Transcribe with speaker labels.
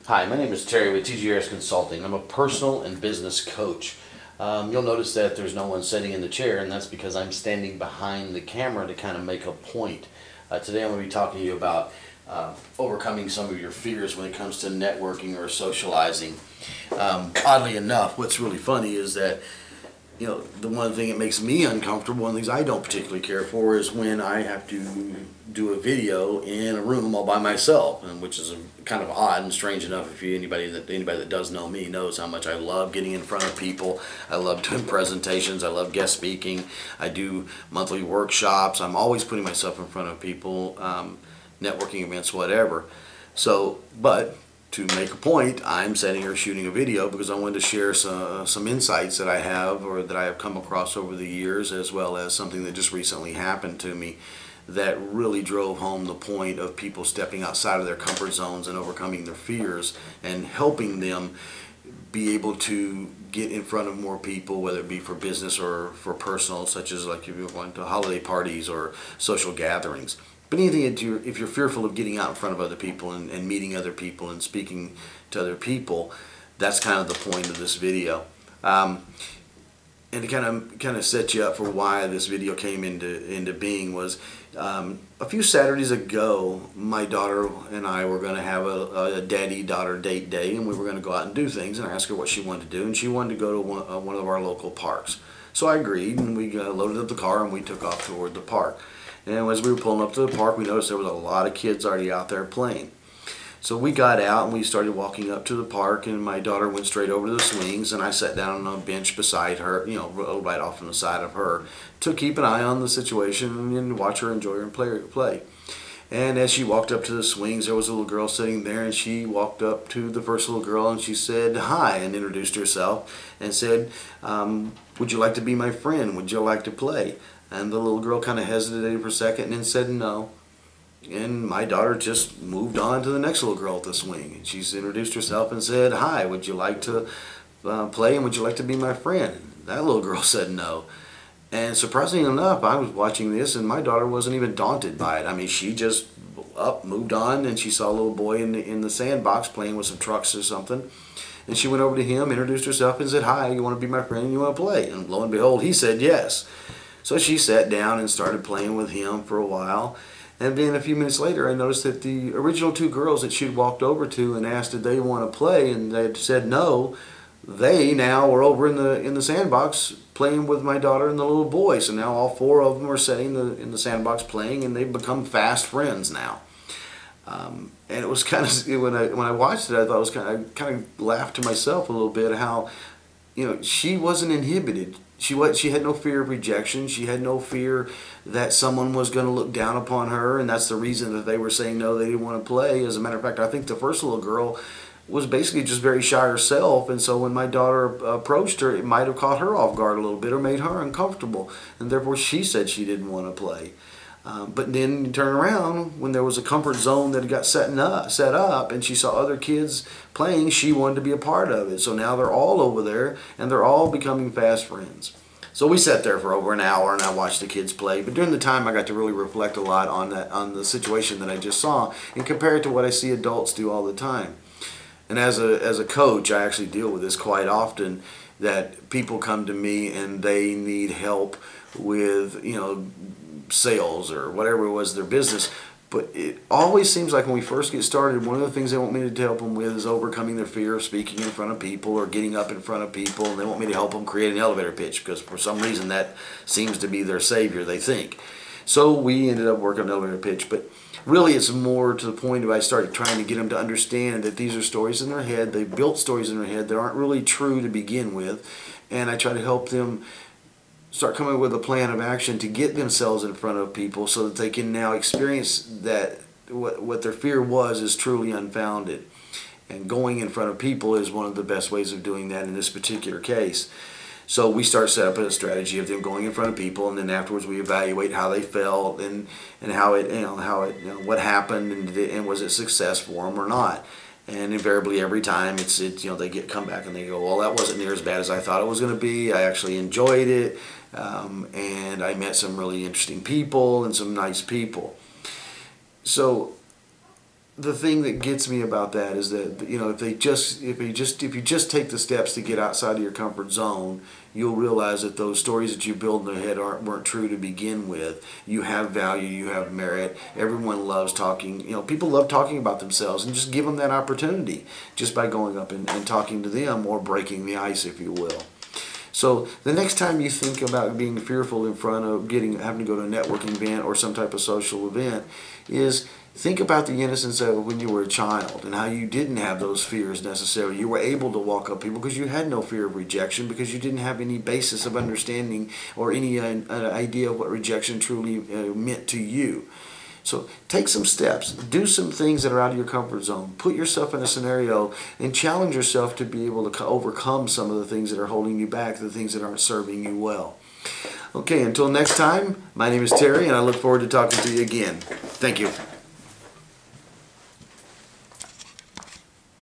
Speaker 1: Hi, my name is Terry with TGRS Consulting. I'm a personal and business coach. You'll notice that there's no one sitting in the chair, and that's because I'm standing behind the camera to kind of make a point. Today I'm going to be talking to you about overcoming some of your fears when it comes to networking or socializing. Oddly enough, what's really funny is that the one thing that makes me uncomfortable, one of the things I don't particularly care for, is when I have to do a video in a room all by myself, and which is kind of odd and strange enough. If anybody that does know me knows how much I love getting in front of people. I love doing presentations. I love guest speaking. I do monthly workshops. I'm always putting myself in front of people, networking events, whatever. But to make a point, I'm sitting here shooting a video because I wanted to share some insights that I have or that I have come across over the years, as well as something that just recently happened to me that really drove home the point of people stepping outside of their comfort zones and overcoming their fears and helping them be able to get in front of more people, whether it be for business or for personal, such as like if you're going to holiday parties or social gatherings. But anything that if you're fearful of getting out in front of other people and meeting other people and speaking to other people, that's kind of the point of this video. And to kind of set you up for why this video came into being was a few Saturdays ago, my daughter and I were going to have a daddy-daughter date day, and we were going to go out and do things. And I asked her what she wanted to do, and she wanted to go to one of our local parks. So I agreed, and we loaded up the car and we took off toward the park. And as we were pulling up to the park, we noticed there was a lot of kids already out there playing. So we got out and we started walking up to the park, and my daughter went straight over to the swings, and I sat down on a bench beside her, right off on the side of her, to keep an eye on the situation and watch her enjoy her and play. And as she walked up to the swings, there was a little girl sitting there, and she walked up to the first little girl and she said hi and introduced herself and said, would you like to be my friend? Would you like to play? And the little girl kind of hesitated for a second and then said no. And my daughter just moved on to the next little girl at the swing. And she's introduced herself and said, hi, would you like to play, and would you like to be my friend? That little girl said no. And surprisingly enough, I was watching this and my daughter wasn't even daunted by it. I mean, she just moved on, and she saw a little boy in the sandbox playing with some trucks or something. And she went over to him, introduced herself, and said, hi, you want to be my friend and you want to play? And lo and behold, he said yes. So she sat down and started playing with him for a while. And then a few minutes later, I noticed that the original two girls that she'd walked over to and asked did they want to play, and they'd said no, they now were over in the sandbox playing with my daughter and the little boy. So now all four of them are sitting in the sandbox playing, and they've become fast friends now. And it was kind of, when I watched it, I thought I kind of laughed to myself a little bit how, she wasn't inhibited. She had no fear of rejection. She had no fear that someone was going to look down upon her, and that's the reason that they were saying no, they didn't want to play. As a matter of fact, I think the first little girl was basically just very shy herself, and so when my daughter approached her, it might have caught her off guard a little bit or made her uncomfortable, and therefore she said she didn't want to play. But then you turn around, when there was a comfort zone that got set up and she saw other kids playing, she wanted to be a part of it. So now they're all over there and they're all becoming fast friends. So we sat there for over an hour and I watched the kids play. But during the time I got to really reflect a lot on the situation that I just saw and compare it to what I see adults do all the time. And as a coach, I actually deal with this quite often, that people come to me and they need help with, sales or whatever it was their business, but it always seems like when we first get started, one of the things they want me to help them with is overcoming their fear of speaking in front of people or getting up in front of people, and they want me to help them create an elevator pitch because for some reason that seems to be their savior, they think. So we ended up working on an elevator pitch, but really it's more to the point of I started trying to get them to understand that these are stories in their head. They've built stories in their head that aren't really true to begin with, and I try to help them start coming up with a plan of action to get themselves in front of people so that they can now experience that what their fear was is truly unfounded. And going in front of people is one of the best ways of doing that in this particular case. So we set up a strategy of them going in front of people, and then afterwards we evaluate how they felt and how what happened and was it success for them or not. And invariably every time they come back and they go, well, that wasn't near as bad as I thought it was going to be. I actually enjoyed it, and I met some really interesting people and some nice people. So
Speaker 2: the thing that gets me about that is that, you know, if you just take the steps to get outside of your comfort zone, you'll realize that those stories that you build in their head weren't true to begin with. You have value, you have merit. Everyone loves talking. You know, people love talking about themselves, and just give them that opportunity just by going up and talking to them, or breaking the ice, if you will. So the next time you think about being fearful in front of having to go to a networking event or some type of social event, is think about the innocence of when you were a child and how you didn't have those fears necessarily. You were able to walk up people because you had no fear of rejection, because you didn't have any basis of understanding or any idea of what rejection truly meant to you. So take some steps, do some things that are out of your comfort zone, put yourself in a scenario and challenge yourself to be able to overcome some of the things that are holding you back, the things that aren't serving you well. Okay, until next time, my name is Terry, and I look forward to talking to you again. Thank you.